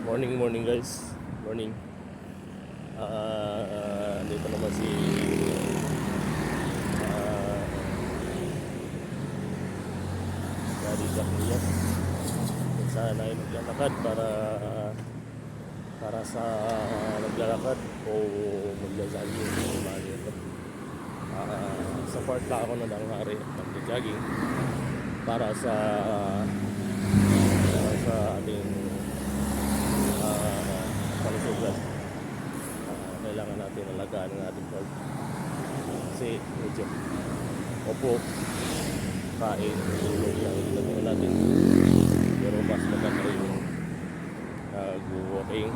Morning guys. Morning. Dito naman si uh, Daddy Jacqueline. Kung saan ay naglalakad para sa naglalakad o magja-jogging o manito. Sa part lang ako na nanghari mag-jogging para sa ating palusugan. Kailangan natin alagaan ng ating health kasi medyo opo, kain, tulog lang ginagawa natin, pero mas maganda yung walking,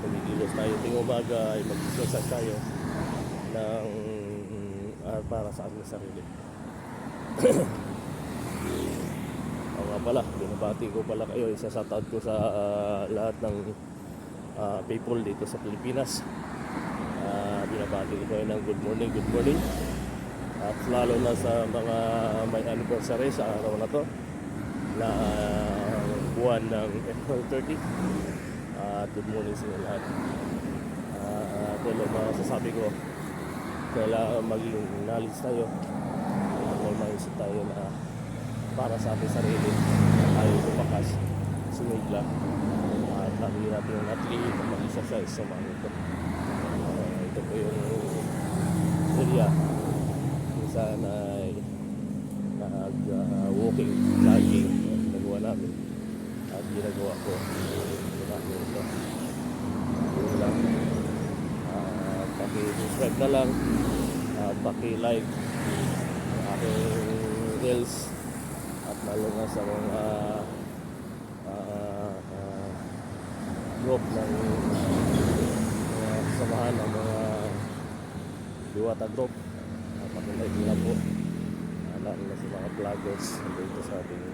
kumikilos tayo ting umaga ay mag-exercise tayo ng para sa ating sarili. O nga pala, binabati ko pala kayo, isa-shoutout ko sa lahat ng people dito sa Pilipinas. Binabati ko kayo ng good morning, at lalo na sa mga may anniversary sa araw na to na buwan ng April 30. Good morning sa inyo lahat. Pero masasabi ko, kailangan maging knowledge tayo, may mindset tayo na para sa ating sarili, tayo tumakas, sumigla, at lagi natin yung athlete na mag-exercise sa mga ito. Ito po yung area kung saan ay nag-walking, jogging nagawa namin at ginagawa ko ito. Yun lang. Paki-subscribe na lang at paki-like ang aking reels, at lalo na sa mga group ng samahan ng mga Diwata group. Pakilike nila po, lalo na sa mga vloggers dito sa ating